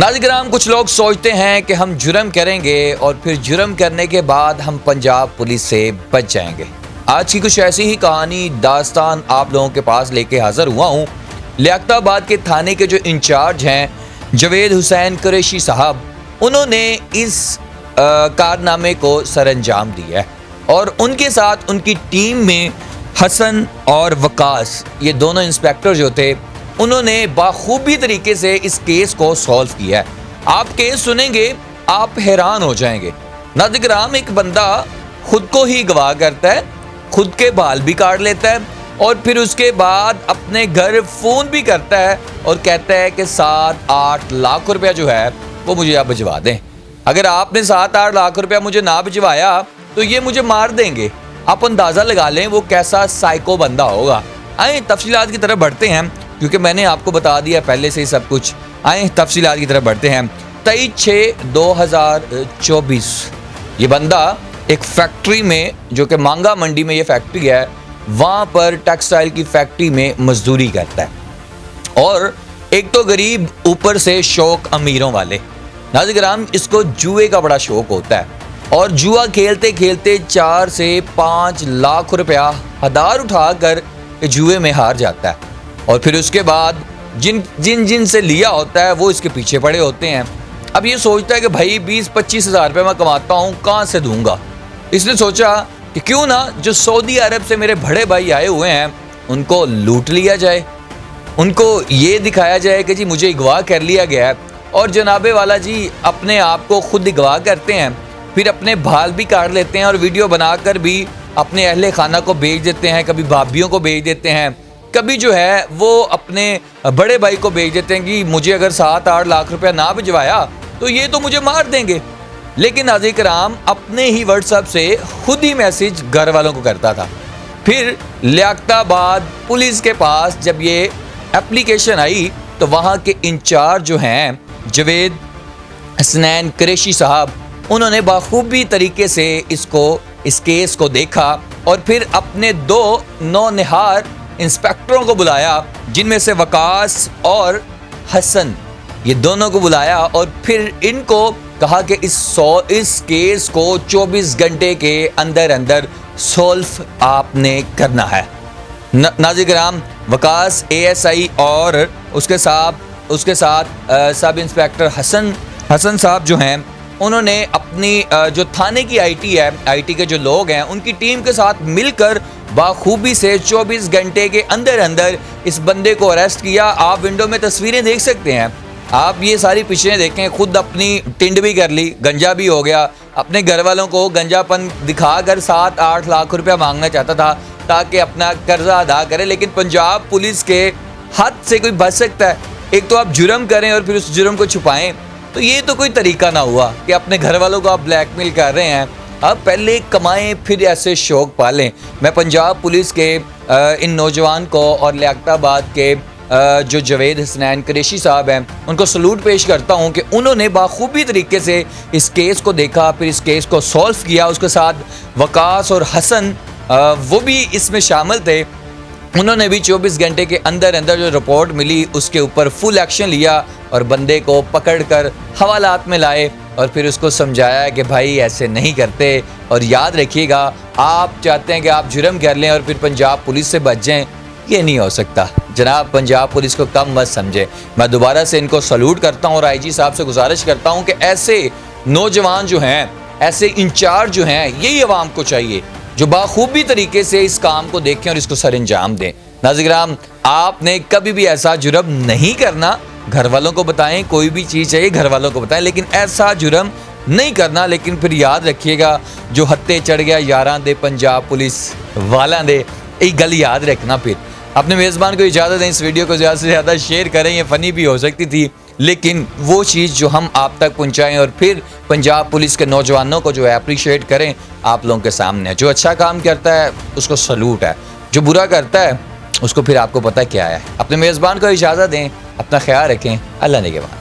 ناظرین کرام، کچھ لوگ سوچتے ہیں کہ ہم جرم کریں گے اور پھر جرم کرنے کے بعد ہم پنجاب پولیس سے بچ جائیں گے۔ آج کی کچھ ایسی ہی کہانی داستان آپ لوگوں کے پاس لے کے حاضر ہوا ہوں۔ لیاقت آباد کے تھانے کے جو انچارج ہیں جاوید حسین قریشی صاحب، انہوں نے اس کارنامے کو سر انجام دیا ہے اور ان کے ساتھ ان کی ٹیم میں حسن اور وقاص، یہ دونوں انسپیکٹر جو تھے، انہوں نے باخوبی طریقے سے اس کیس کو سولو کیا ہے۔ آپ کیس سنیں گے آپ حیران ہو جائیں گے۔ ناظرین کرام، ایک بندہ خود کو ہی گواہ کرتا ہے، خود کے بال بھی کاٹ لیتا ہے اور پھر اس کے بعد اپنے گھر فون بھی کرتا ہے اور کہتا ہے کہ 7-8 لاکھ روپیہ جو ہے وہ مجھے آپ بھجوا دیں۔ اگر آپ نے 7-8 لاکھ روپیہ مجھے نہ بھجوایا تو یہ مجھے مار دیں گے۔ آپ اندازہ لگا لیں وہ کیسا سائیکو بندہ ہوگا۔ آئیں تفصیلات کی طرف بڑھتے ہیں، کیونکہ میں نے آپ کو بتا دیا پہلے سے ہی سب کچھ۔ آئیں تفصیلات کی طرف بڑھتے ہیں۔ 23/6/2024 یہ بندہ ایک فیکٹری میں، جو کہ مانگا منڈی میں یہ فیکٹری ہے، وہاں پر ٹیکسٹائل کی فیکٹری میں مزدوری کرتا ہے اور ایک تو غریب، اوپر سے شوق امیروں والے۔ ناظرین کرام، اس کو جوئے کا بڑا شوق ہوتا ہے اور جوا کھیلتے کھیلتے 4 سے 5 لاکھ روپیہ ہدار اٹھا کر جوئے میں ہار جاتا ہے اور پھر اس کے بعد جن سے لیا ہوتا ہے وہ اس کے پیچھے پڑے ہوتے ہیں۔ اب یہ سوچتا ہے کہ بھائی 20-25 ہزار روپے میں کماتا ہوں، کہاں سے دوں گا؟ اس نے سوچا کہ کیوں نہ جو سعودی عرب سے میرے بڑے بھائی آئے ہوئے ہیں ان کو لوٹ لیا جائے، ان کو یہ دکھایا جائے کہ جی مجھے اغوا کر لیا گیا ہے۔ اور جناب والا جی اپنے آپ کو خود اغوا کرتے ہیں، پھر اپنے بال بھی کاٹ لیتے ہیں اور ویڈیو بنا کر بھی اپنے اہل خانہ کو بھیج دیتے ہیں، کبھی بھابھیوں کو بھیج دیتے ہیں، کبھی جو ہے وہ اپنے بڑے بھائی کو بھیج دیتے ہیں کہ مجھے اگر 7-8 لاکھ روپیہ نہ بھجوایا تو یہ تو مجھے مار دیں گے۔ لیکن ناظرین کرام، اپنے ہی واٹس ایپ سے خود ہی میسج گھر والوں کو کرتا تھا۔ پھر لیاقت آباد پولیس کے پاس جب یہ اپلیکیشن آئی تو وہاں کے انچارج جو ہیں جاوید حسین قریشی صاحب، انہوں نے باخوبی طریقے سے اس کیس کو دیکھا اور پھر اپنے 2 نونہار انسپیکٹروں کو بلایا، جن میں سے وقاص اور حسن، یہ دونوں کو بلایا اور پھر ان کو کہا کہ اس کیس کو 24 گھنٹے کے اندر سولو آپ نے کرنا ہے۔ ناظرین کرام، وقاص ASI اور اس کے ساتھ سب انسپیکٹر حسن صاحب جو ہیں، انہوں نے اپنی جو تھانے کی آئی ٹی کے جو لوگ ہیں ان کی ٹیم کے ساتھ مل کر باخوبی سے 24 گھنٹے کے اندر اس بندے کو اریسٹ کیا۔ آپ ونڈو میں تصویریں دیکھ سکتے ہیں، آپ یہ ساری پچھلے دیکھیں، خود اپنی ٹنڈ بھی کر لی، گنجا بھی ہو گیا، اپنے گھر والوں کو گنجا پن دکھا کر 7-8 لاکھ روپیہ مانگنا چاہتا تھا تاکہ اپنا قرضہ ادا کرے۔ لیکن پنجاب پولیس کے ہاتھ سے کوئی بچ سکتا ہے؟ ایک تو آپ جرم کریں اور پھر اس جرم کو چھپائیں، تو یہ تو کوئی طریقہ نہ ہوا کہ اپنے گھر والوں کو آپ بلیک میل کر رہے ہیں۔ آپ پہلے کمائیں پھر ایسے شوق پالیں۔ میں پنجاب پولیس کے ان نوجوان کو اور لیاقت آباد کے جو جاوید حسین قریشی صاحب ہیں ان کو سلوٹ پیش کرتا ہوں کہ انہوں نے باخوبی طریقے سے اس کیس کو دیکھا، پھر اس کیس کو سولو کیا۔ اس کے ساتھ وقاص اور حسن وہ بھی اس میں شامل تھے، انہوں نے بھی 24 گھنٹے کے اندر جو رپورٹ ملی اس کے اوپر فل ایکشن لیا اور بندے کو پکڑ کر حوالات میں لائے اور پھر اس کو سمجھایا کہ بھائی ایسے نہیں کرتے، اور یاد رکھیے گا آپ چاہتے ہیں کہ آپ جرم کر لیں اور پھر پنجاب پولیس سے بچ جائیں، یہ نہیں ہو سکتا جناب۔ پنجاب پولیس کو کم مت سمجھے۔ میں دوبارہ سے ان کو سلوٹ کرتا ہوں اور IG صاحب سے گزارش کرتا ہوں کہ ایسے نوجوان جو ہیں، ایسے انچارج جو ہیں، یہی عوام کو چاہیے جو باخوبی طریقے سے اس کام کو دیکھیں اور اس کو سر انجام دیں۔ ناظرین کرام، آپ نے کبھی بھی ایسا جرم نہیں کرنا، گھر والوں کو بتائیں، کوئی بھی چیز چاہیے گھر والوں کو بتائیں، لیکن ایسا جرم نہیں کرنا۔ لیکن پھر یاد رکھیے گا جو ہتے چڑھ گیا یاراں دے پنجاب پولیس والاں دے، یہ گل یاد رکھنا۔ پھر اپنے میزبان کو اجازت دیں، اس ویڈیو کو زیادہ سے زیادہ شیئر کریں، یہ فنی بھی ہو سکتی تھی لیکن وہ چیز جو ہم آپ تک پہنچائیں اور پھر پنجاب پولیس کے نوجوانوں کو جو ہے اپریشیٹ کریں آپ لوگوں کے سامنے۔ جو اچھا کام کرتا ہے اس کو سلوٹ ہے، جو برا کرتا ہے اس کو پھر آپ کو پتہ کیا ہے۔ اپنے میزبان کو اجازت دیں، اپنا خیال رکھیں، اللہ نگہبان۔